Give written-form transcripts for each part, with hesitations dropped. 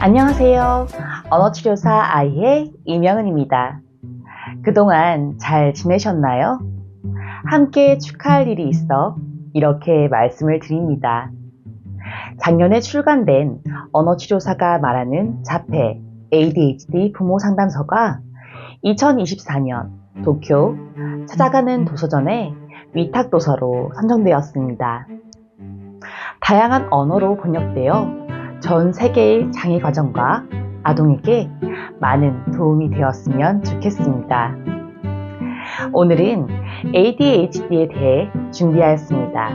안녕하세요. 언어치료사 아이의 이명은입니다. 그동안 잘 지내셨나요? 함께 축하할 일이 있어 이렇게 말씀을 드립니다. 작년에 출간된 언어치료사가 말하는 자폐, ADHD 부모 상담서가 2024년 도쿄 찾아가는 도서전의 위탁도서로 선정되었습니다. 다양한 언어로 번역되어 전 세계의 장애 과정과 아동에게 많은 도움이 되었으면 좋겠습니다. 오늘은 ADHD에 대해 준비하였습니다.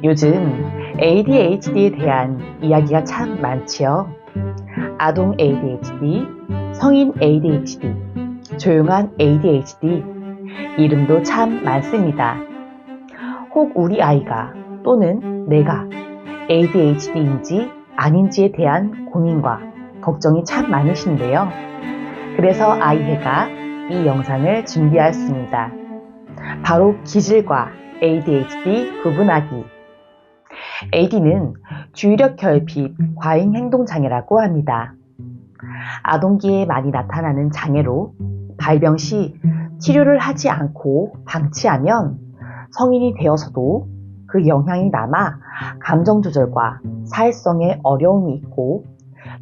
요즘 ADHD에 대한 이야기가 참 많지요. 아동 ADHD, 성인 ADHD, 조용한 ADHD, 이름도 참 많습니다. 혹 우리 아이가 또는 내가 ADHD인지 아닌지에 대한 고민과 걱정이 참 많으신데요. 그래서 아이해가 이 영상을 준비하였습니다. 바로 기질과 ADHD 구분하기. AD는 주의력 결핍 과잉 행동 장애라고 합니다. 아동기에 많이 나타나는 장애로 발병 시 치료를 하지 않고 방치하면 성인이 되어서도 그 영향이 남아 감정 조절과 사회성에 어려움이 있고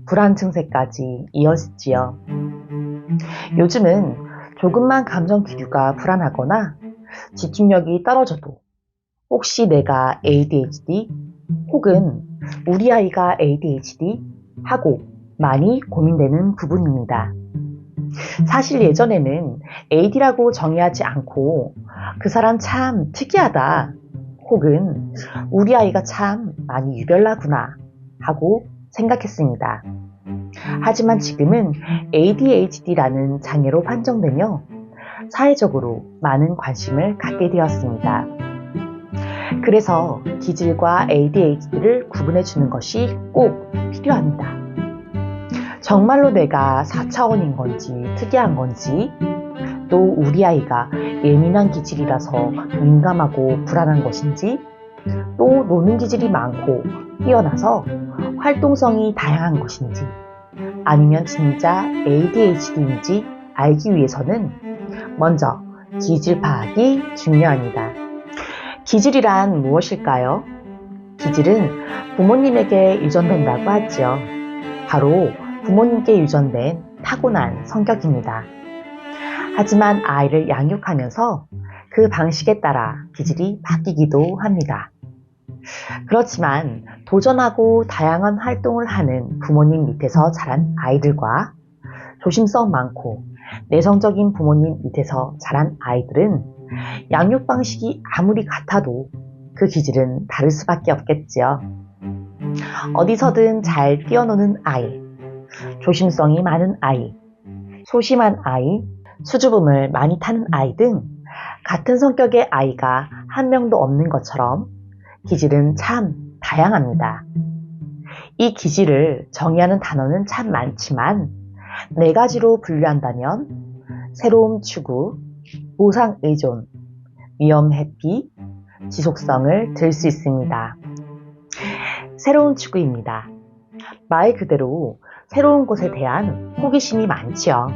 불안 증세까지 이어지지요. 요즘은 조금만 감정 기류가 불안하거나 집중력이 떨어져도 혹시 내가 ADHD 혹은 우리 아이가 ADHD 하고 많이 고민되는 부분입니다. 사실 예전에는 AD라고 정의하지 않고 그 사람 참 특이하다 혹은 우리 아이가 참 많이 유별나구나 하고 생각했습니다. 하지만 지금은 ADHD라는 장애로 판정되며 사회적으로 많은 관심을 갖게 되었습니다. 그래서 기질과 ADHD를 구분해 주는 것이 꼭 필요합니다. 정말로 내가 4차원인 건지 특이한 건지, 또 우리 아이가 예민한 기질이라서 민감하고 불안한 것인지, 또 노는 기질이 많고 뛰어나서 활동성이 다양한 것인지, 아니면 진짜 ADHD인지 알기 위해서는 먼저 기질 파악이 중요합니다. 기질이란 무엇일까요? 기질은 부모님에게 유전된다고 하죠. 바로 부모님께 유전된 타고난 성격입니다. 하지만 아이를 양육하면서 그 방식에 따라 기질이 바뀌기도 합니다. 그렇지만 도전하고 다양한 활동을 하는 부모님 밑에서 자란 아이들과 조심성 많고 내성적인 부모님 밑에서 자란 아이들은 양육 방식이 아무리 같아도 그 기질은 다를 수밖에 없겠지요. 어디서든 잘 뛰어노는 아이, 조심성이 많은 아이, 소심한 아이, 수줍음을 많이 타는 아이 등 같은 성격의 아이가 한 명도 없는 것처럼 기질은 참 다양합니다. 이 기질을 정의하는 단어는 참 많지만 4가지로 분류한다면 새로움 추구, 보상 의존, 위험 회피, 지속성을 들 수 있습니다. 새로운 추구입니다. 말 그대로 새로운 것에 대한 호기심이 많지요.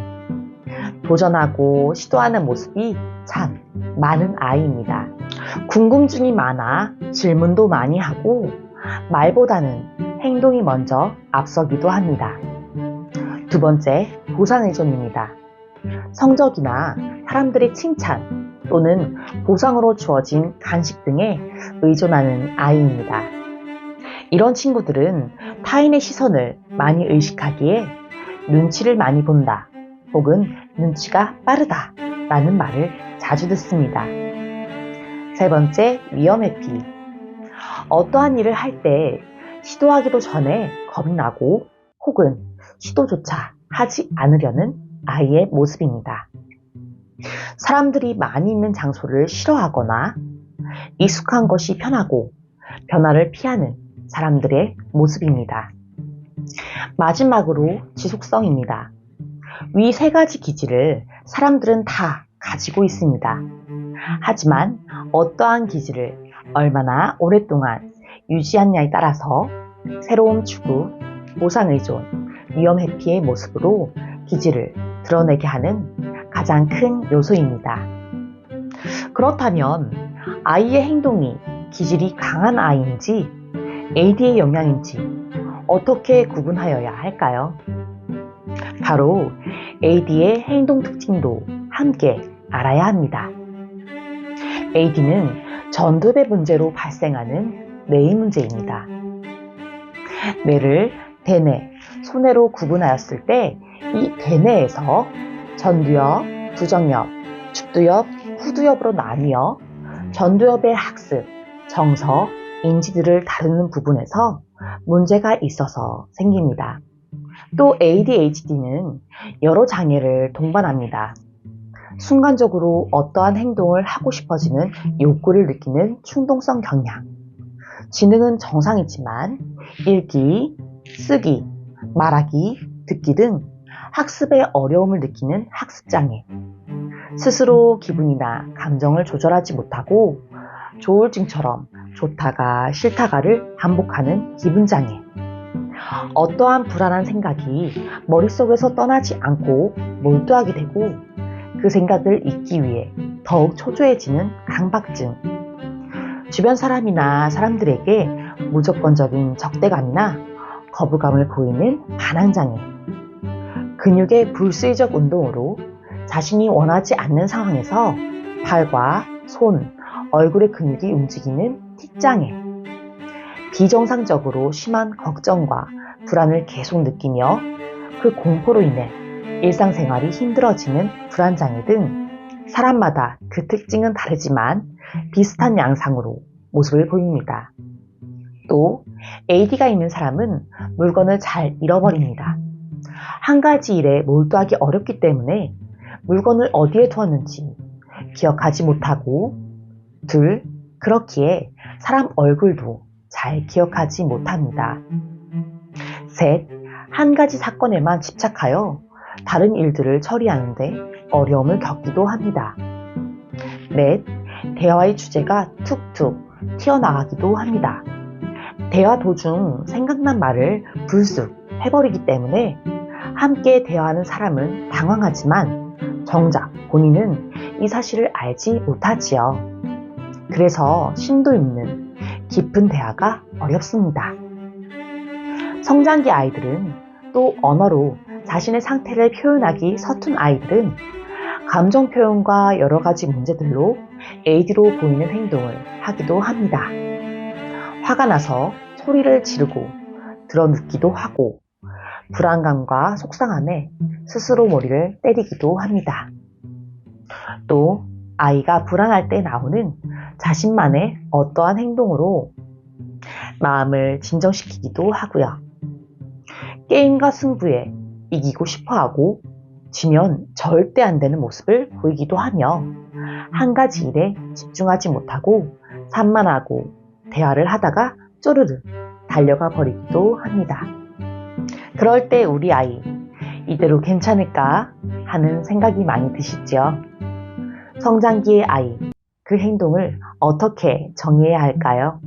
도전하고 시도하는 모습이 참 많은 아이입니다. 궁금증이 많아 질문도 많이 하고 말보다는 행동이 먼저 앞서기도 합니다. 2번째, 보상의존입니다. 성적이나 사람들의 칭찬 또는 보상으로 주어진 간식 등에 의존하는 아이입니다. 이런 친구들은 타인의 시선을 많이 의식하기에 눈치를 많이 본다 혹은 눈치가 빠르다 라는 말을 자주 듣습니다. 3번째, 위험 회피. 어떠한 일을 할 때 시도하기도 전에 겁이 나고 혹은 시도조차 하지 않으려는 아이의 모습입니다. 사람들이 많이 있는 장소를 싫어하거나 익숙한 것이 편하고 변화를 피하는 사람들의 모습입니다. 마지막으로 지속성입니다. 위 3가지 기질을 사람들은 다 가지고 있습니다. 하지만 어떠한 기질을 얼마나 오랫동안 유지하느냐에 따라서 새로움 추구, 보상의존, 위험회피의 모습으로 기질을 드러내게 하는 가장 큰 요소입니다. 그렇다면 아이의 행동이 기질이 강한 아이인지 AD의 영향인지 어떻게 구분하여야 할까요? 바로 AD의 행동 특징도 함께 알아야 합니다. AD는 전두배 문제로 발생하는 뇌의 문제입니다. 뇌를 대뇌, 소뇌로 구분하였을 때 이 대뇌에서 전두엽, 부정엽, 축두엽, 후두엽으로 나뉘어 전두엽의 학습, 정서, 인지들을 다루는 부분에서 문제가 있어서 생깁니다. 또 ADHD는 여러 장애를 동반합니다. 순간적으로 어떠한 행동을 하고 싶어지는 욕구를 느끼는 충동성 경향, 지능은 정상이지만 읽기, 쓰기, 말하기, 듣기 등 학습에 어려움을 느끼는 학습장애, 스스로 기분이나 감정을 조절하지 못하고 조울증처럼 좋다가 싫다가를 반복하는 기분장애, 어떠한 불안한 생각이 머릿속에서 떠나지 않고 몰두하게 되고 그 생각을 잊기 위해 더욱 초조해지는 강박증, 주변 사람이나 사람들에게 무조건적인 적대감이나 거부감을 보이는 반항장애, 근육의 불수의적 운동으로 자신이 원하지 않는 상황에서 팔과 손, 얼굴의 근육이 움직이는 틱장애, 비정상적으로 심한 걱정과 불안을 계속 느끼며 그 공포로 인해 일상생활이 힘들어지는 불안장애 등 사람마다 그 특징은 다르지만 비슷한 양상으로 모습을 보입니다. 또 AD가 있는 사람은 물건을 잘 잃어버립니다. 한 가지 일에 몰두하기 어렵기 때문에 물건을 어디에 두었는지 기억하지 못하고, 둘, 그렇기에 사람 얼굴도 잘 기억하지 못합니다. 셋, 한 가지 사건에만 집착하여 다른 일들을 처리하는데 어려움을 겪기도 합니다. 넷, 대화의 주제가 툭툭 튀어나가기도 합니다. 대화 도중 생각난 말을 불쑥 해버리기 때문에 함께 대화하는 사람은 당황하지만 정작 본인은 이 사실을 알지 못하지요. 그래서 심도 있는 깊은 대화가 어렵습니다. 성장기 아이들은 또 언어로 자신의 상태를 표현하기 서툰 아이들은 감정 표현과 여러 가지 문제들로 AD로 보이는 행동을 하기도 합니다. 화가 나서 소리를 지르고 드러눕기도 하고 불안감과 속상함에 스스로 머리를 때리기도 합니다. 또 아이가 불안할 때 나오는 자신만의 어떠한 행동으로 마음을 진정시키기도 하고요. 게임과 승부에 이기고 싶어하고 지면 절대 안 되는 모습을 보이기도 하며 한 가지 일에 집중하지 못하고 산만하고 대화를 하다가 쪼르르 달려가 버리기도 합니다. 그럴 때 우리 아이 이대로 괜찮을까 하는 생각이 많이 드시죠? 성장기의 아이, 그 행동을 어떻게 정의해야 할까요?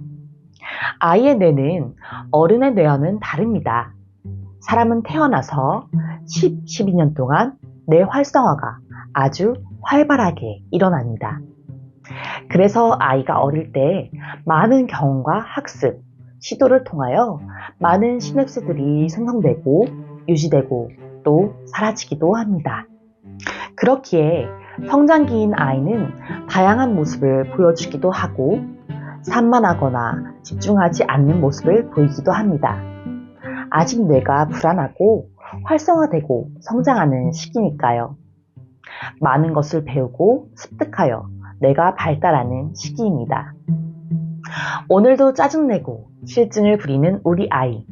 아이의 뇌는 어른의 뇌와는 다릅니다. 사람은 태어나서 12년 동안 뇌 활성화가 아주 활발하게 일어납니다. 그래서 아이가 어릴 때 많은 경험과 학습, 시도를 통하여 많은 시냅스들이 생성되고 유지되고 또 사라지기도 합니다. 그렇기에 성장기인 아이는 다양한 모습을 보여주기도 하고 산만하거나 집중하지 않는 모습을 보이기도 합니다. 아직 뇌가 불안하고 활성화되고 성장하는 시기니까요. 많은 것을 배우고 습득하여 뇌가 발달하는 시기입니다. 오늘도 짜증내고 실증을 부리는 우리 아이.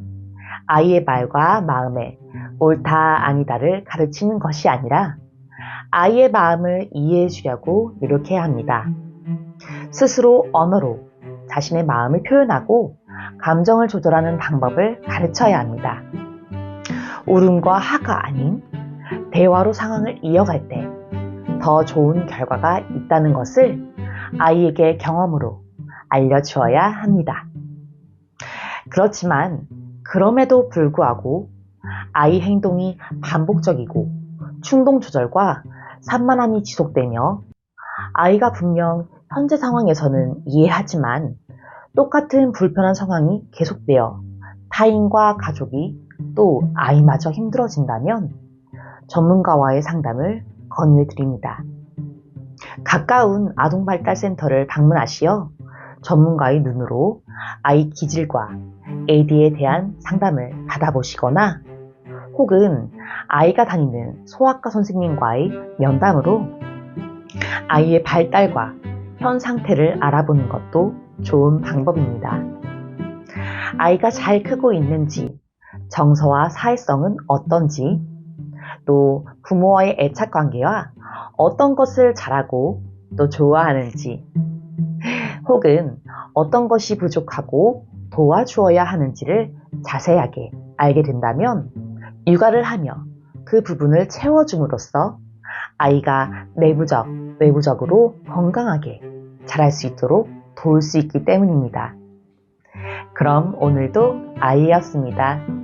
아이의 말과 마음에 옳다 아니다를 가르치는 것이 아니라 아이의 마음을 이해해 주려고 노력해야 합니다. 스스로 언어로 자신의 마음을 표현하고 감정을 조절하는 방법을 가르쳐야 합니다. 울음과 화가 아닌 대화로 상황을 이어갈 때 더 좋은 결과가 있다는 것을 아이에게 경험으로 알려주어야 합니다. 그렇지만 그럼에도 불구하고 아이 행동이 반복적이고 충동 조절과 산만함이 지속되며 아이가 분명 현재 상황에서는 이해하지만 똑같은 불편한 상황이 계속되어 타인과 가족이 또 아이마저 힘들어진다면 전문가와의 상담을 권유해 드립니다. 가까운 아동발달센터를 방문하시어 전문가의 눈으로 아이 기질과 AD에 대한 상담을 받아보시거나 혹은 아이가 다니는 소아과 선생님과의 면담으로 아이의 발달과 현 상태를 알아보는 것도 좋은 방법입니다. 아이가 잘 크고 있는지, 정서와 사회성은 어떤지, 또 부모와의 애착 관계와 어떤 것을 잘하고 또 좋아하는지, 혹은 어떤 것이 부족하고 도와주어야 하는지를 자세하게 알게 된다면 육아를 하며 그 부분을 채워줌으로써 아이가 내부적, 외부적으로 건강하게 자랄 수 있도록 도울 수 있기 때문입니다. 그럼 오늘도 아이였습니다.